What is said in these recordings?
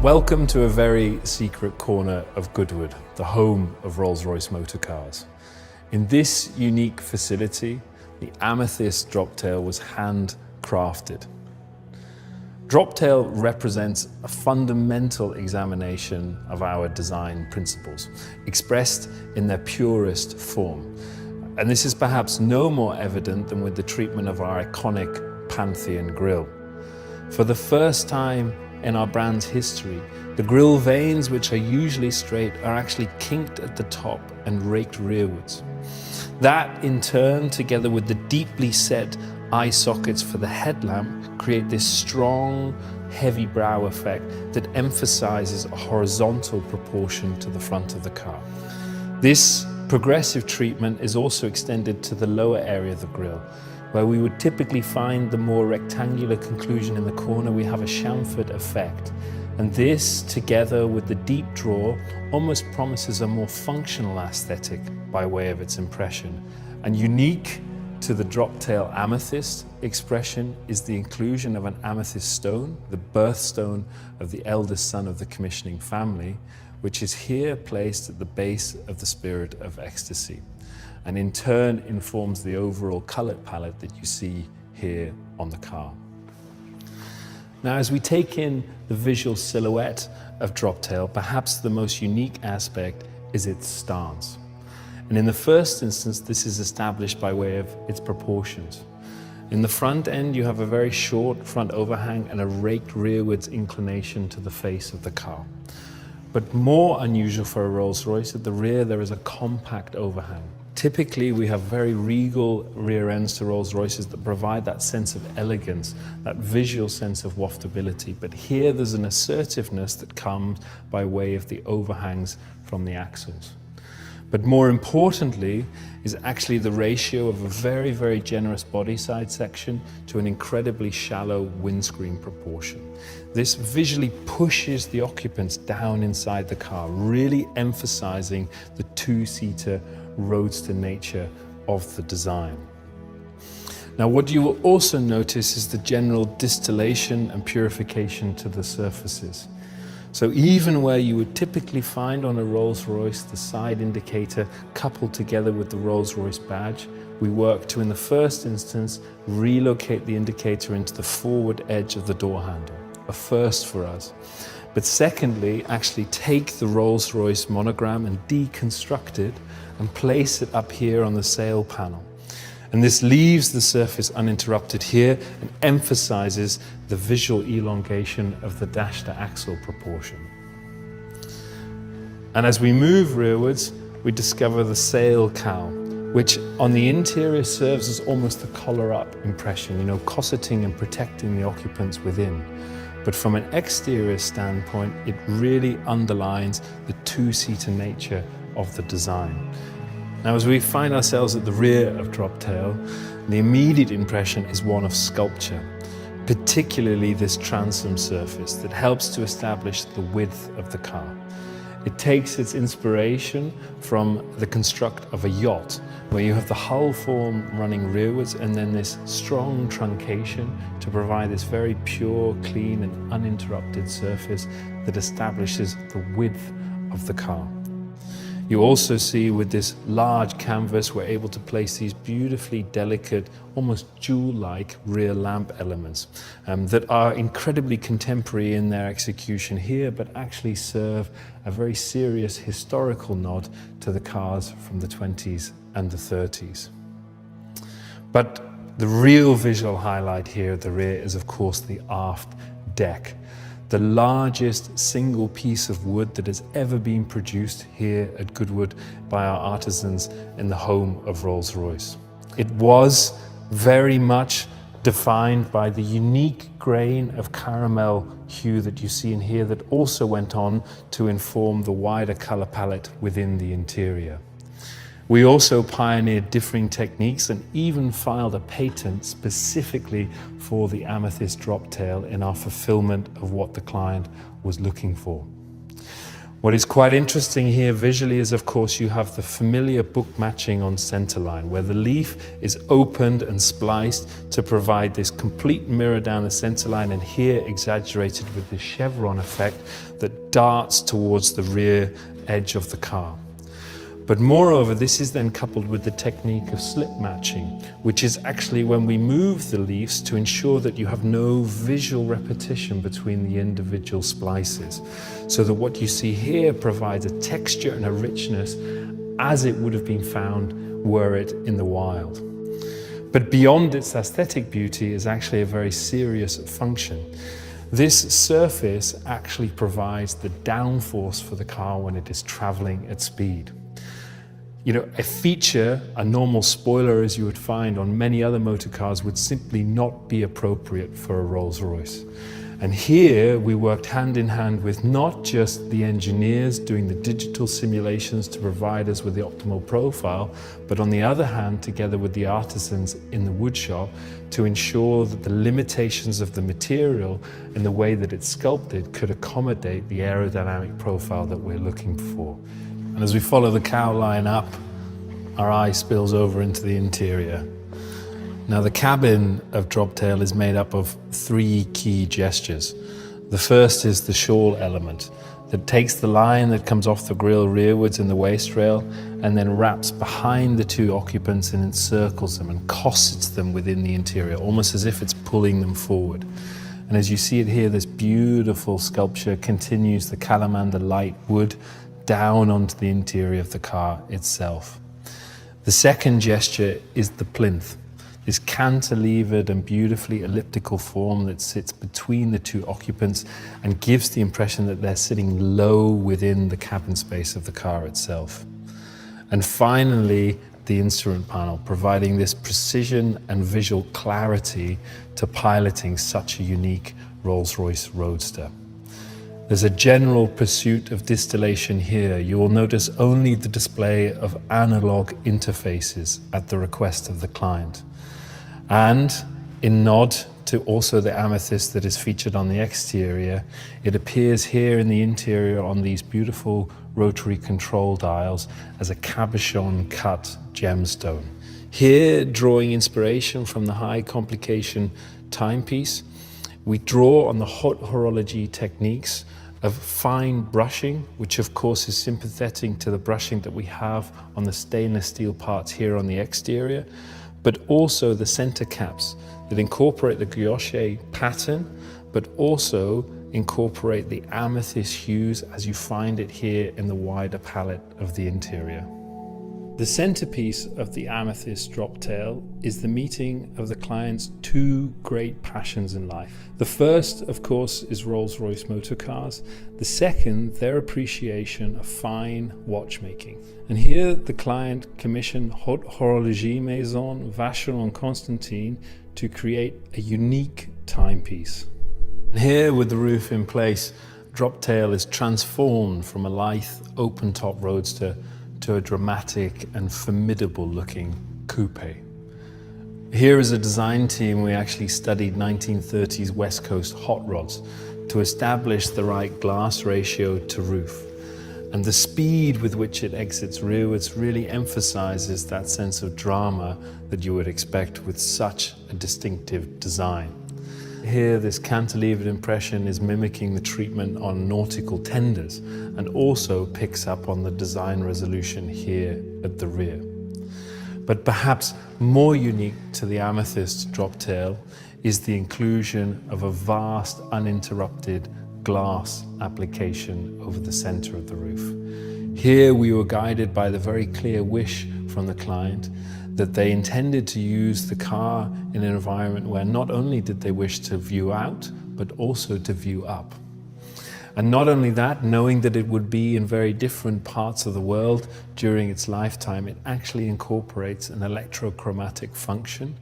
Welcome to a very secret corner of Goodwood, the home of Rolls-Royce motor cars. In this unique facility, the amethyst drop tail was handcrafted. Drop tail represents a fundamental examination of our design principles, expressed in their purest form. And this is perhaps no more evident than with the treatment of our iconic Pantheon grille. For the first time in our brand's history, the grille vanes, which are usually straight, are actually kinked at the top and raked rearwards. That, in turn, together with the deeply set eye sockets for the headlamp, create this strong, heavy brow effect that emphasizes a horizontal proportion to the front of the car. This progressive treatment is also extended to the lower area of the grille. Where we would typically find the more rectangular conclusion in the corner, we have a chamfered effect. And this, together with the deep draw, almost promises a more functional aesthetic by way of its impression. And unique to the drop tail amethyst expression is the inclusion of an amethyst stone, the birthstone of the eldest son of the commissioning family, which is here placed at the base of the Spirit of Ecstasy, and in turn informs the overall color palette that you see here on the car. Now, as we take in the visual silhouette of drop tail, perhaps the most unique aspect is its stance. And in the first instance, this is established by way of its proportions. In the front end, you have a very short front overhang and a raked rearwards inclination to the face of the car. But more unusual for a Rolls-Royce, at the rear there is a compact overhang. Typically, we have very regal rear ends to Rolls-Royces that provide that sense of elegance, that visual sense of waftability. But here there's an assertiveness that comes by way of the overhangs from the axles. But more importantly is actually the ratio of a very, very generous body side section to an incredibly shallow windscreen proportion. This visually pushes the occupants down inside the car, really emphasizing the two-seater roadster nature of the design. Now, what you will also notice is the general distillation and purification to the surfaces. So even where you would typically find on a Rolls-Royce the side indicator coupled together with the Rolls-Royce badge, we work to, in the first instance, relocate the indicator into the forward edge of the door handle, a first for us. But secondly, actually take the Rolls-Royce monogram and deconstruct it and place it up here on the sail panel. And this leaves the surface uninterrupted here and emphasizes the visual elongation of the dash-to-axle proportion. And as we move rearwards, we discover the sail cowl, which on the interior serves as almost a collar-up impression, cosseting and protecting the occupants within. But from an exterior standpoint, it really underlines the two-seater nature of the design. Now, as we find ourselves at the rear of drop tail, the immediate impression is one of sculpture, particularly this transom surface that helps to establish the width of the car. It takes its inspiration from the construct of a yacht, where you have the hull form running rearwards and then this strong truncation to provide this very pure, clean and uninterrupted surface that establishes the width of the car. You also see with this large canvas, we're able to place these beautifully delicate, almost jewel-like rear lamp elements that are incredibly contemporary in their execution here, but actually serve a very serious historical nod to the cars from the 20s and the 30s. But the real visual highlight here at the rear is, of course, the aft deck. The largest single piece of wood that has ever been produced here at Goodwood by our artisans in the home of Rolls-Royce. It was very much defined by the unique grain of caramel hue that you see in here that also went on to inform the wider color palette within the interior. We also pioneered differing techniques and even filed a patent specifically for the amethyst drop tail in our fulfillment of what the client was looking for. What is quite interesting here visually is, of course, you have the familiar book matching on centerline, where the leaf is opened and spliced to provide this complete mirror down the centerline, and here exaggerated with the chevron effect that darts towards the rear edge of the car. But moreover, this is then coupled with the technique of slip matching, which is actually when we move the leaves to ensure that you have no visual repetition between the individual splices, so that what you see here provides a texture and a richness as it would have been found were it in the wild. But beyond its aesthetic beauty is actually a very serious function. This surface actually provides the downforce for the car when it is traveling at speed. You know, a feature, a normal spoiler as you would find on many other motor cars, would simply not be appropriate for a Rolls-Royce. And here we worked hand in hand with not just the engineers doing the digital simulations to provide us with the optimal profile, but on the other hand, together with the artisans in the woodshop, to ensure that the limitations of the material and the way that it's sculpted could accommodate the aerodynamic profile that we're looking for. And as we follow the cow line up, our eye spills over into the interior. Now, the cabin of Drop Tail is made up of 3 key gestures. The first is the shawl element that takes the line that comes off the grille rearwards in the waist rail and then wraps behind the 2 occupants and encircles them and cossets them within the interior, almost as if it's pulling them forward. And as you see it here, this beautiful sculpture continues the calamander light wood down onto the interior of the car itself. The second gesture is the plinth, this cantilevered and beautifully elliptical form that sits between the 2 occupants and gives the impression that they're sitting low within the cabin space of the car itself. And finally, the instrument panel, providing this precision and visual clarity to piloting such a unique Rolls-Royce Roadster. There's a general pursuit of distillation here. You will notice only the display of analog interfaces at the request of the client. And in nod to also the amethyst that is featured on the exterior, it appears here in the interior on these beautiful rotary control dials as a cabochon cut gemstone. Here, drawing inspiration from the high complication timepiece, we draw on the hot horology techniques of fine brushing, which of course is sympathetic to the brushing that we have on the stainless steel parts here on the exterior, but also the center caps that incorporate the guilloche pattern, but also incorporate the amethyst hues as you find it here in the wider palette of the interior. The centerpiece of the amethyst drop tail is the meeting of the client's 2 great passions in life. The first, of course, is Rolls-Royce motor cars. The second, their appreciation of fine watchmaking. And here the client commissioned Haute Horlogerie Maison Vacheron Constantin to create a unique timepiece. And here, with the roof in place, Drop Tail is transformed from a lithe open-top roadster to a dramatic and formidable looking coupe. Here as a design team, we actually studied 1930s West Coast hot rods to establish the right glass ratio to roof. And the speed with which it exits rearwards really emphasizes that sense of drama that you would expect with such a distinctive design. Here, this cantilevered impression is mimicking the treatment on nautical tenders and also picks up on the design resolution here at the rear. But perhaps more unique to the amethyst drop tail is the inclusion of a vast uninterrupted glass application over the center of the roof. Here we were guided by the very clear wish from the client that they intended to use the car in an environment where not only did they wish to view out, but also to view up. And not only that, knowing that it would be in very different parts of the world during its lifetime, it actually incorporates an electrochromatic function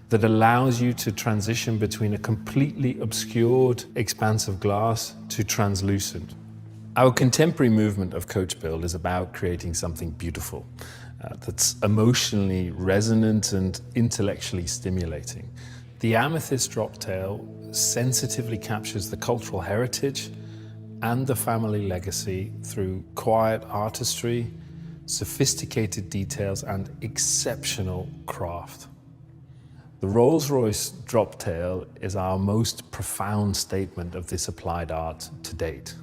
that allows you to transition between a completely obscured expanse of glass to translucent. Our contemporary movement of coach build is about creating something beautiful that's emotionally resonant and intellectually stimulating. The amethyst drop tail sensitively captures the cultural heritage and the family legacy through quiet artistry, sophisticated details, and exceptional craft. The Rolls-Royce Drop Tail is our most profound statement of this applied art to date.